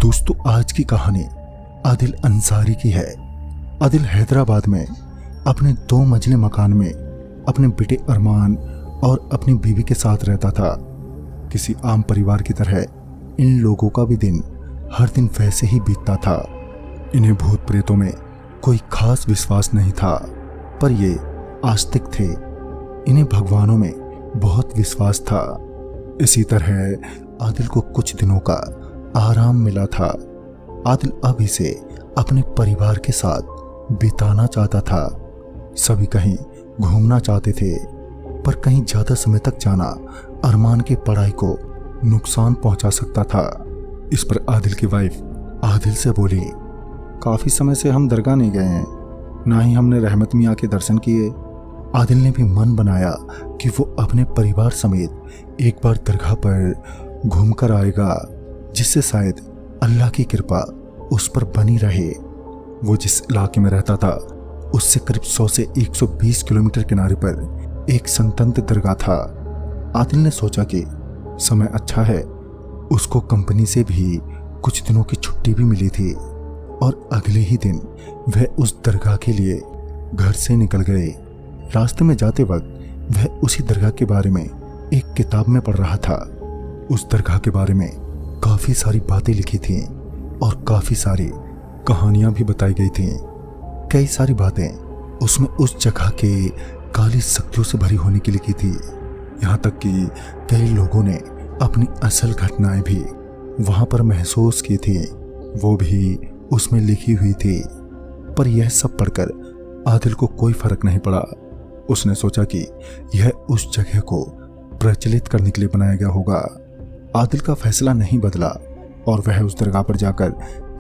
दोस्तों, आज की कहानी आदिल अंसारी की है। आदिल हैदराबाद में अपने 2 मंजिले मकान में अपने बेटे अरमान और अपनी बीवी के साथ रहता था। किसी आम परिवार की तरह इन लोगों का भी दिन हर दिन वैसे ही बीतता था। इन्हें भूत प्रेतों में कोई खास विश्वास नहीं था, पर ये आस्तिक थे। इन्हें भगवानों में बहुत विश्वास था। इसी तरह आदिल को कुछ दिनों का आराम मिला था। आदिल अब इसे अपने परिवार के साथ बिताना चाहता था। सभी कहीं घूमना चाहते थे, पर कहीं ज्यादा समय तक जाना अरमान की पढ़ाई को नुकसान पहुंचा सकता था। इस पर आदिल की वाइफ आदिल से बोली, काफी समय से हम दरगाह नहीं गए हैं, ना ही हमने रहमत मियाँ के दर्शन किए। आदिल ने भी मन बनाया कि वो अपने परिवार समेत एक बार दरगाह पर घूमकर आएगा, जिससे शायद अल्लाह की कृपा उस पर बनी रहे। वो जिस इलाके में रहता था उससे करीब 100 से 120 किलोमीटर किनारे पर एक संतंत दरगाह था। आदिल ने सोचा कि समय अच्छा है। उसको कंपनी से भी कुछ दिनों की छुट्टी भी मिली थी और अगले ही दिन वह उस दरगाह के लिए घर से निकल गए। रास्ते में जाते वक्त वह उसी दरगाह के बारे में एक किताब में पढ़ रहा था। उस दरगाह के बारे में काफी सारी बातें लिखी थी और काफी सारी कहानियां भी बताई गई थी। कई सारी बातें उसमें उस जगह के काली शक्तियों से भरी होने की लिखी थी। यहाँ तक कि कई लोगों ने अपनी असल घटनाएं भी वहां पर महसूस की थी, वो भी उसमें लिखी हुई थी। पर यह सब पढ़कर आदिल को कोई फर्क नहीं पड़ा। उसने सोचा कि यह उस जगह को प्रचलित करने के लिए बनाया गया होगा। आदिल का फैसला नहीं बदला और वह उस दरगाह पर जाकर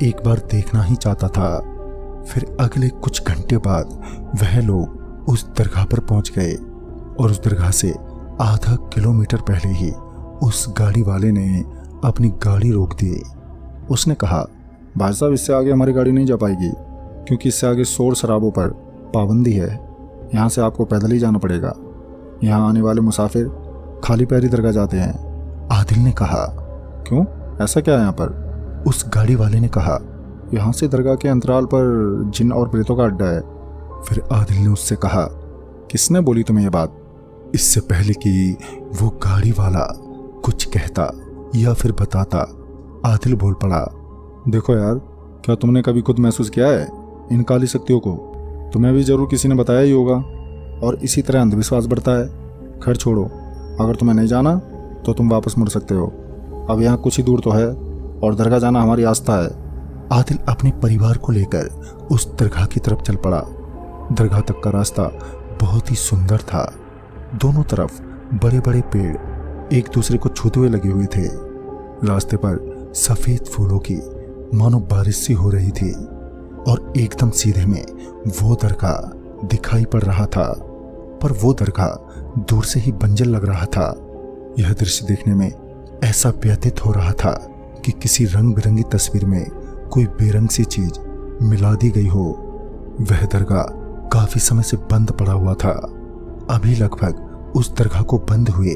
एक बार देखना ही चाहता था। फिर अगले कुछ घंटे बाद वह लोग उस दरगाह पर पहुंच गए और उस दरगाह से आधा किलोमीटर पहले ही उस गाड़ी वाले ने अपनी गाड़ी रोक दी। उसने कहा, भाई साहब, इससे आगे हमारी गाड़ी नहीं जा पाएगी, क्योंकि इससे आगे शोर शराबों पर पाबंदी है। यहाँ से आपको पैदल ही जाना पड़ेगा। यहाँ आने वाले मुसाफिर खाली पैरी दरगाह जाते हैं। आदिल ने कहा, क्यों, ऐसा क्या है यहाँ पर? उस गाड़ी वाले ने कहा, यहाँ से दरगाह के अंतराल पर जिन और प्रेतों का अड्डा है। फिर आदिल ने उससे कहा, किसने बोली तुम्हें ये बात? इससे पहले कि वो गाड़ी वाला कुछ कहता या फिर बताता, आदिल बोल पड़ा, देखो यार, क्या तुमने कभी खुद महसूस किया है इन काली शक्तियों को? तुम्हें भी जरूर किसी ने बताया ही होगा और इसी तरह अंधविश्वास बढ़ता है। खैर छोड़ो, अगर तुम्हें नहीं जाना तो तुम वापस मुड़ सकते हो। अब यहाँ कुछ ही दूर तो है और दरगाह जाना हमारी आस्था है। आदिल अपने परिवार को लेकर उस दरगाह की तरफ चल पड़ा। दरगाह तक का रास्ता बहुत ही सुंदर था। दोनों तरफ बड़े बड़े पेड़ एक दूसरे को छूते हुए लगे हुए थे। रास्ते पर सफेद फूलों की मानो बारिश सी हो रही थी और एकदम सीधे में वो दरगाह दिखाई पड़ रहा था। पर वो दरगाह दूर से ही बंजर लग रहा था। यह दृश्य देखने में ऐसा व्यतीत हो रहा था कि किसी रंग बिरंगी तस्वीर में कोई बेरंग सी चीज मिला दी गई हो। वह दरगाह काफी समय से बंद पड़ा हुआ था। अभी लगभग उस दरगाह को बंद हुए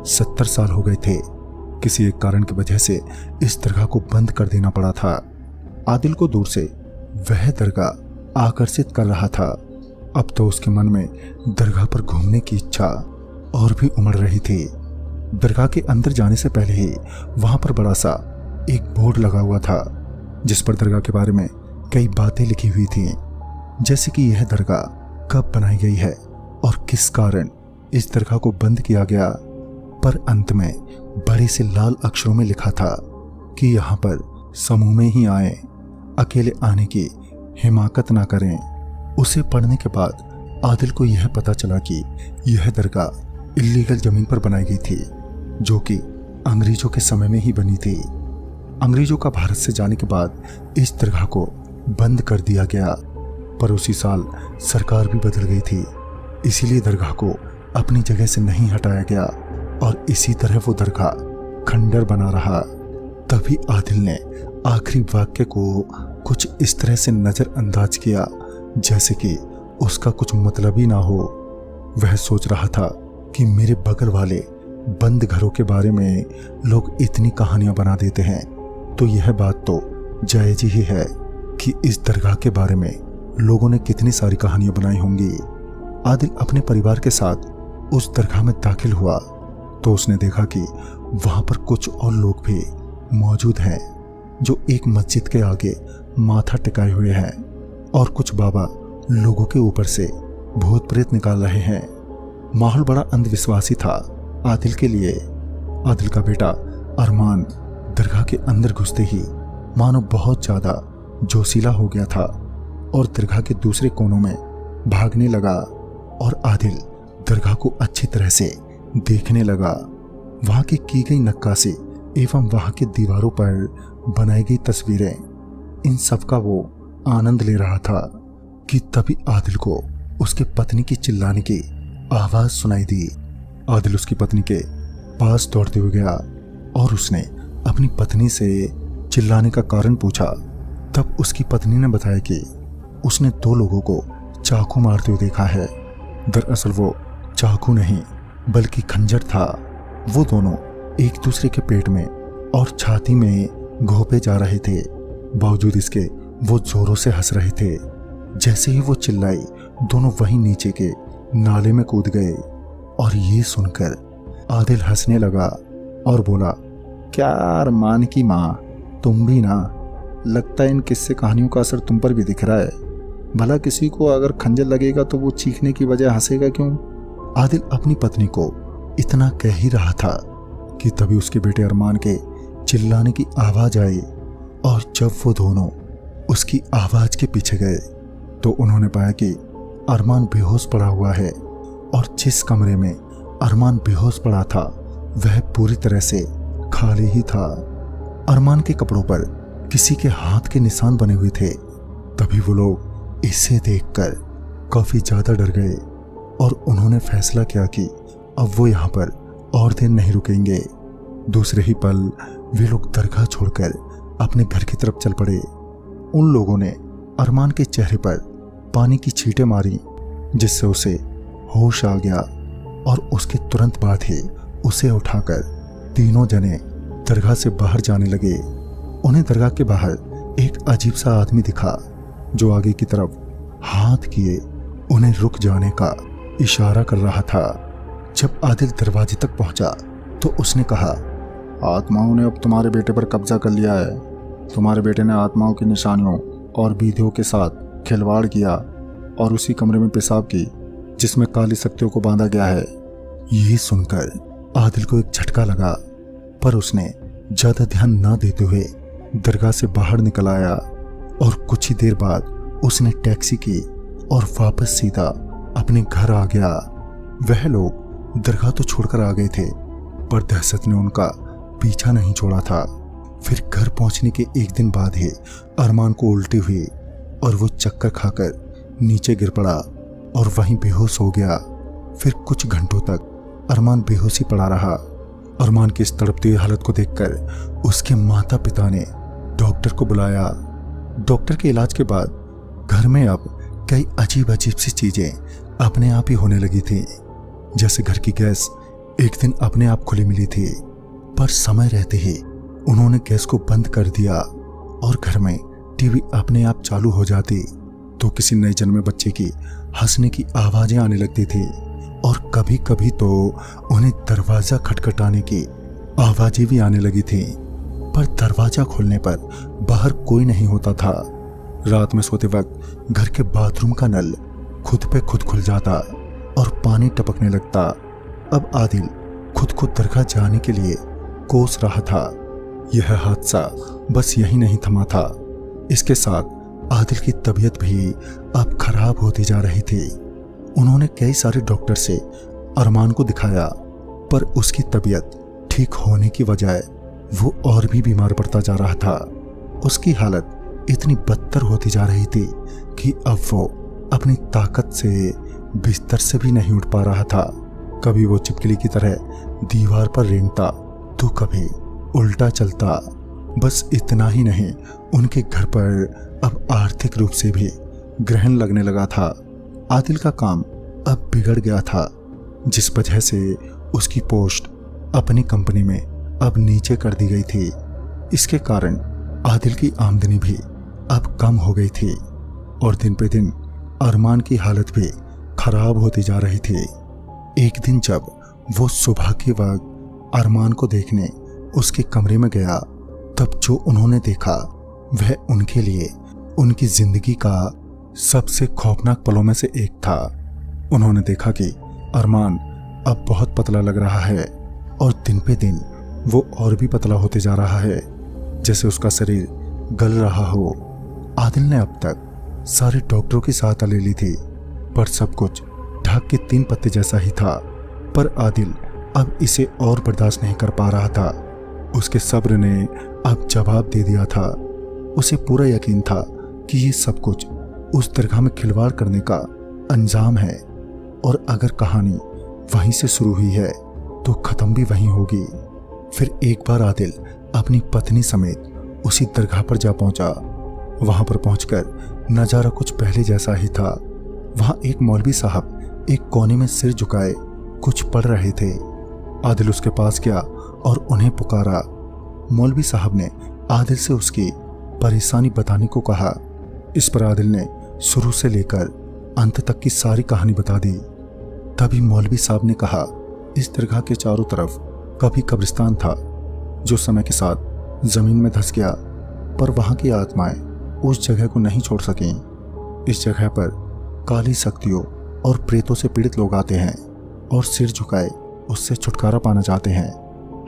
70 साल हो गए थे। किसी एक कारण की वजह से इस दरगाह को बंद कर देना पड़ा था। आदिल को दूर से वह दरगाह आकर्षित कर रहा था। अब तो उसके मन में दरगाह पर घूमने की इच्छा और भी उमड़ रही थी। दरगाह के अंदर जाने से पहले ही वहां पर बड़ा सा एक बोर्ड लगा हुआ था, जिस पर दरगाह के बारे में कई बातें लिखी हुई थी, जैसे कि यह दरगाह कब बनाई गई है और किस कारण इस दरगाह को बंद किया गया। पर अंत में बड़े से लाल अक्षरों में लिखा था कि यहाँ पर समूह में ही आए, अकेले आने की हिमाकत ना करें। उसे पढ़ने के बाद आदिल को यह पता चला कि यह दरगाह इल्लीगल जमीन पर बनाई गई थी, जो कि अंग्रेजों के समय में ही बनी थी। अंग्रेजों का भारत से जाने के बाद इस दरगाह को बंद कर दिया गया, पर उसी साल सरकार भी बदल गई थी, इसीलिए दरगाह को अपनी जगह से नहीं हटाया गया और इसी तरह वो दरगाह खंडर बना रहा। तभी आदिल ने आखिरी वाक्य को कुछ इस तरह से नजरअंदाज किया जैसे कि उसका कुछ मतलब ही ना हो। वह सोच रहा था कि मेरे बगल वाले बंद घरों के बारे में लोग इतनी कहानियां बना देते हैं, तो यह बात तो जायज ही है कि इस दरगाह के बारे में लोगों ने कितनी सारी कहानियां बनाई होंगी। आदिल अपने परिवार के साथ उस दरगाह में दाखिल हुआ तो उसने देखा कि वहां पर कुछ और लोग भी मौजूद हैं जो एक मस्जिद के आगे माथा टिकाए हुए हैं और कुछ बाबा लोगों के ऊपर से भूत प्रेत निकाल रहे हैं। माहौल बड़ा अंधविश्वासी था आदिल के लिए। आदिल का बेटा अरमान दरगाह के अंदर घुसते ही मानो बहुत ज्यादा जोशीला हो गया था और दरगाह के दूसरे कोनों में भागने लगा और आदिल दरगाह को अच्छी तरह से देखने लगा। वहां की गई नक्काशी एवं वहां के दीवारों पर बनाई गई तस्वीरें, इन सब का वो आनंद ले रहा था कि तभी आदिल को उसके पत्नी की चिल्लाने की आवाज सुनाई दी। आदिल उसकी पत्नी के पास दौड़ते हुए गया और उसने अपनी पत्नी से चिल्लाने का कारण पूछा। तब उसकी पत्नी ने बताया कि उसने 2 लोगों को चाकू मारते हुए देखा है। दरअसल वो चाकू नहीं बल्कि खंजर था। वो दोनों एक दूसरे के पेट में और छाती में घोंपे जा रहे थे। बावजूद इसके वो जोरों से हंस रहे थे। जैसे ही वो चिल्लाई दोनों वहीं नीचे के नाले में कूद गए और ये सुनकर आदिल हंसने लगा और बोला, क्या अरमान की माँ, तुम भी ना, लगता है इन किस्से कहानियों का असर तुम पर भी दिख रहा है। भला किसी को अगर खंजर लगेगा तो वो चीखने की बजाय हंसेगा क्यों? आदिल अपनी पत्नी को इतना कह ही रहा था कि तभी उसके बेटे अरमान के चिल्लाने की आवाज आई और जब वो दोनों उसकी आवाज के पीछे गए तो उन्होंने पाया कि अरमान बेहोश पड़ा हुआ है और जिस कमरे में अरमान बेहोश पड़ा था वह पूरी तरह से खाली ही था। अरमान के कपड़ों पर किसी के हाथ के निशान बने हुए थे। तभी वो लोग इसे देखकर काफी ज्यादा डर गए और उन्होंने फैसला किया कि अब वो यहाँ पर और देर नहीं रुकेंगे। दूसरे ही पल वे लोग दरगाह छोड़कर अपने घर की तरफ चल पड़े। उन लोगों ने अरमान के चेहरे पर पानी की छींटें मारी जिससे उसे होश आ गया और उसके तुरंत बाद ही उसे उठाकर तीनों जने दरगाह से बाहर जाने लगे। उन्हें दरगाह के बाहर एक अजीब सा आदमी दिखा जो आगे की तरफ हाथ किए उन्हें रुक जाने का इशारा कर रहा था। जब आदिल दरवाजे तक पहुंचा तो उसने कहा, आत्माओं ने अब तुम्हारे बेटे पर कब्जा कर लिया है। तुम्हारे बेटे ने आत्माओं की निशानियों और विधियों के साथ खिलवाड़ किया और उसी कमरे में पेशाब की जिसमें काली शक्तियों को बांधा गया है। ये सुनकर आदिल को एक झटका लगा पर उसने ज्यादा ध्यान न देते हुए दरगाह से बाहर निकल आया और कुछ ही देर बाद उसने टैक्सी की और वापस सीधा अपने घर आ गया। वह लोग दरगाह तो छोड़कर आ गए थे पर दहशत ने उनका पीछा नहीं छोड़ा था। फिर घर पहुंचने के एक दिन बाद ही अरमान को उल्टी हुई और वो चक्कर खाकर नीचे गिर पड़ा और वहीं बेहोश हो गया। फिर कुछ घंटों तक अरमान बेहोशी पड़ा रहा। अरमान की इस तड़पती हुई हालत को देखकर उसके माता पिता ने डॉक्टर को बुलाया। डॉक्टर के इलाज के बाद घर में अब कई अजीब अजीब सी चीजें अपने आप ही होने लगी थी। जैसे घर की गैस एक दिन अपने आप खुली मिली थी पर समय रहते ही उन्होंने गैस को बंद कर दिया और घर में टीवी अपने आप चालू हो जाती तो किसी नए जन्मे बच्चे की हंसने की आवाजें आने लगती थी और कभी कभी तो उन्हें दरवाजा खटखटाने की आवाजें भी आने लगी थी पर दरवाजा खोलने पर बाहर कोई नहीं होता था। रात में सोते वक्त घर के बाथरूम का नल खुद पे खुद खुल जाता और पानी टपकने लगता। अब आदिल खुद को दरगाह जाने के लिए कोस रहा था। यह हादसा बस यही नहीं थमा था, इसके साथ आदिल की तबीयत भी अब खराब होती जा रही थी। उन्होंने कई सारे डॉक्टर से अरमान को दिखाया पर उसकी तबीयत ठीक होने की बजाय वो और भी बीमार पड़ता जा रहा था। उसकी हालत इतनी बदतर होती जा रही थी कि अब वो अपनी ताकत से बिस्तर से भी नहीं उठ पा रहा था। कभी वो चिपकली की तरह दीवार पर रेंगता तो कभी उल्टा चलता। बस इतना ही नहीं, उनके घर पर अब आर्थिक रूप से भी ग्रहण लगने लगा था। आदिल का काम अब बिगड़ गया था जिस वजह से उसकी पोस्ट अपनी कंपनी में अब नीचे कर दी गई थी। इसके कारण आदिल की आमदनी भी अब कम हो गई थी और दिन पे दिन अरमान की हालत भी खराब होती जा रही थी। एक दिन जब वो सुबह के वक्त अरमान को देखने उसके कमरे में गया, तब जो उन्होंने देखा वह उनके लिए उनकी जिंदगी का सबसे खौफनाक पलों में से एक था। उन्होंने देखा कि अरमान अब बहुत पतला लग रहा है और दिन पे दिन वो और भी पतला होते जा रहा है, जैसे उसका शरीर गल रहा हो। आदिल ने अब तक सारे डॉक्टरों की सहायता ले ली थी, पर सब कुछ ढाक के 3 पत्ते जैसा ही था। पर आदिल अब इसे और बर्दाश्त नहीं कर पा रहा था। उसके सब्र ने अब जवाब दे दिया था। उसे पूरा यकीन था कि ये सब कुछ उस दरगाह में खिलवाड़ करने का अंजाम है, और अगर कहानी वहीं से शुरू हुई है तो खत्म भी वहीं होगी। फिर एक बार आदिल अपनी पत्नी समेत उसी दरगाह पर जा पहुंचा। वहां पर पहुंचकर नजारा कुछ पहले जैसा ही था। वहां एक मौलवी साहब एक कोने में सिर झुकाए कुछ पढ़ रहे थे। आदिल उसके पास गया और उन्हें पुकारा। मौलवी साहब ने आदिल से उसकी परेशानी बताने को कहा। इस पर आदिल ने शुरू से लेकर अंत तक की सारी कहानी बता दी। तभी मौलवी साहब ने कहा, इस दरगाह के चारों तरफ कभी कब्रिस्तान था जो समय के साथ जमीन में धंस गया, पर वहां की आत्माएं उस जगह को नहीं छोड़ सकें। इस जगह पर काली शक्तियों और प्रेतों से पीड़ित लोग आते हैं और सिर झुकाए उससे छुटकारा पाना चाहते हैं।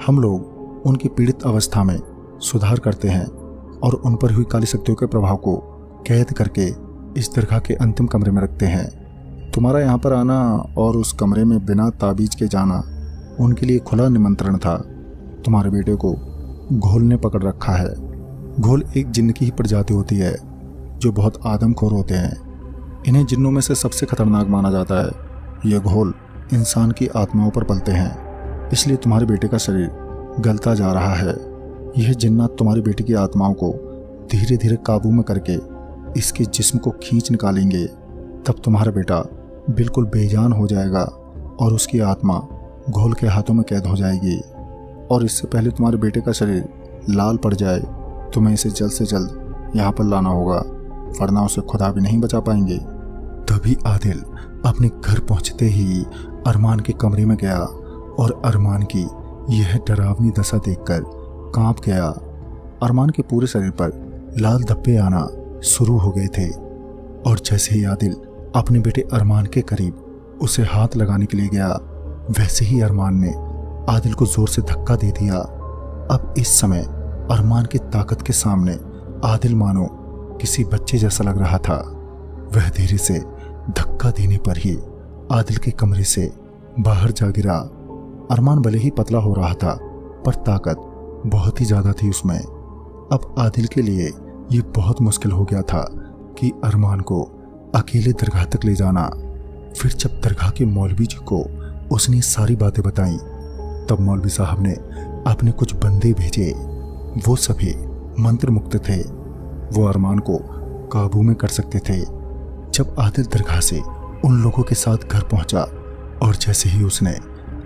हम लोग उनकी पीड़ित अवस्था में सुधार करते हैं और उन पर हुई काली शक्तियों के प्रभाव को कैद करके इस दरगाह के अंतिम कमरे में रखते हैं। तुम्हारा यहाँ पर आना और उस कमरे में बिना ताबीज के जाना उनके लिए खुला निमंत्रण था। तुम्हारे बेटे को घोल ने पकड़ रखा है। घोल एक जिन्न की ही प्रजाति होती है जो बहुत आदमखोर होते हैं। इन्हें जिन्नों में से सबसे खतरनाक माना जाता है। ये घोल इंसान की आत्माओं पर पलते हैं, इसलिए तुम्हारे बेटे का शरीर गलता जा रहा है। यह जिन्नात तुम्हारे बेटे की आत्माओं को धीरे धीरे काबू में करके इसके जिस्म को खींच निकालेंगे। तब तुम्हारा बेटा बिल्कुल बेजान हो जाएगा और उसकी आत्मा घोल के हाथों में कैद हो जाएगी। और इससे पहले तुम्हारे बेटे का शरीर लाल पड़ जाए, तुम्हें इसे जल्द से जल्द यहाँ पर लाना होगा, वरना उसे खुदा भी नहीं बचा पाएंगे। तभी आदिल अपने घर पहुंचते ही अरमान के कमरे में गया और अरमान की यह डरावनी दशा देखकर कांप गया। अरमान के पूरे शरीर पर लाल धब्बे आना शुरू हो गए थे और जैसे ही आदिल अपने बेटे अरमान के करीब उसे हाथ लगाने के लिए गया, वैसे ही अरमान ने आदिल को जोर से धक्का दे दिया। अब इस समय अरमान की ताकत के सामने आदिल मानो किसी बच्चे जैसा लग रहा था। वह धीरे से धक्का देने पर ही आदिल के कमरे से बाहर जा गिरा। अरमान भले ही पतला हो रहा था, पर ताकत बहुत ही ज्यादा थी उसमें। अब आदिल के लिए ये बहुत मुश्किल हो गया था कि अरमान को अकेले दरगाह तक ले जाना। फिर जब दरगाह के मौलवी जी को उसने सारी बातें बताई, तब मौलवी साहब ने अपने कुछ बंदे भेजे। वो सभी मंत्र मुक्त थे, वो अरमान को काबू में कर सकते थे। जब आदिल दरगाह से उन लोगों के साथ घर पहुंचा और जैसे ही उसने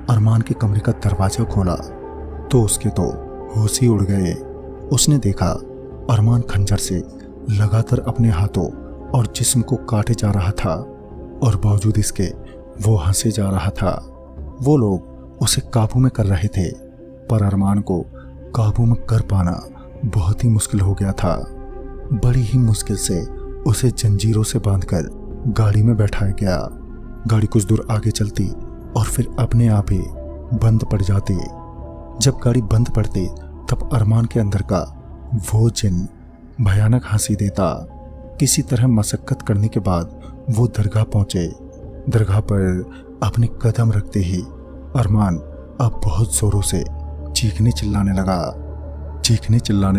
अरमान के कमरे का दरवाजा खोला तो उसके तो होश ही उड़ गए। उसने देखा अरमान खंजर से लगातार अपने हाथों और जिस्म को काटे जा रहा था और बावजूद इसके वो हंसे जा रहा था। वो लोग उसे काबू में कर रहे थे, पर अरमान को काबू में कर पाना बहुत ही मुश्किल हो गया था। बड़ी ही मुश्किल से उसे जंजीरों से बांधकर गाड़ी में बैठाया गया। गाड़ी कुछ दूर आगे चलती और फिर अपने आप ही बंद पड़ जाती। जब गाड़ी बंद पड़ती तब अरमान के अंदर का वो जिन भयानक हंसी देता। किसी तरह मशक्कत करने के बाद वो दरगाह पहुंचे। दरगाह पर अपने कदम रखते ही अरमान अब बहुत जोरों से चीखने चिल्लाने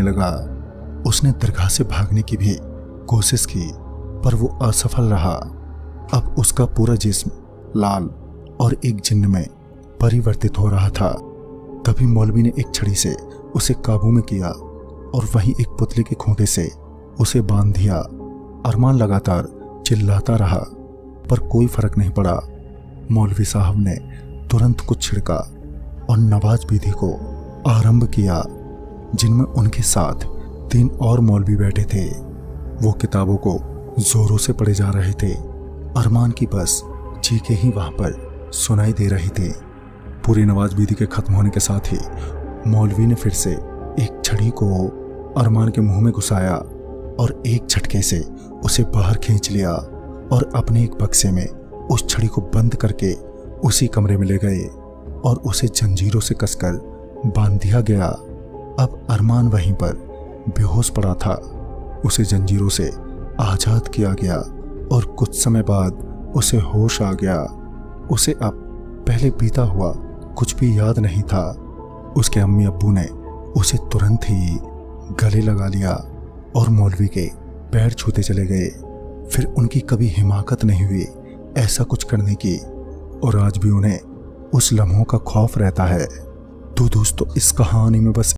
लगा। उसने दरगाह से भागने की भी कोशिश की, पर वो असफल रहा। अब उसका पूरा जिस्म लाल और एक जिन्न में परिवर्तित हो रहा था। तभी मौलवी ने एक छड़ी से उसे काबू में किया और वहीं एक पुतले के खूंटे से उसे बांध दिया। अरमान लगातार चिल्लाता रहा, पर कोई फर्क नहीं पड़ा। मौलवी साहब ने तुरंत कुछ छिड़का और नमाज विधि को आरंभ किया, जिनमें उनके साथ 3 और मौलवी बैठे थे। वो किताबों को जोरों से पढ़े जा रहे थे। अरमान की बस चीखें ही वहां पर सुनाई दे रही थी। पूरी नमाज विधि के खत्म होने के साथ ही मौलवी ने फिर से एक छड़ी को अरमान के मुंह में घुसाया और एक झटके से उसे बाहर खींच लिया और अपने एक बक्से में उस छड़ी को बंद करके उसी कमरे में ले गए और उसे जंजीरों से कसकर बांध दिया गया। अब अरमान वहीं पर बेहोश पड़ा था। उसे जंजीरों से आजाद किया गया और कुछ समय बाद उसे होश आ गया। उसे अब पहले बीता हुआ कुछ भी याद नहीं था। उसके अम्मी अब्बू ने उसे तुरंत ही गले लगा लिया और मौलवी के पैर छूते चले गए। फिर उनकी कभी हिमाकत नहीं हुई ऐसा कुछ करने की और आज भी उन्हें उस लम्हों का खौफ रहता है। तो दोस्तों, इस कहानी में बस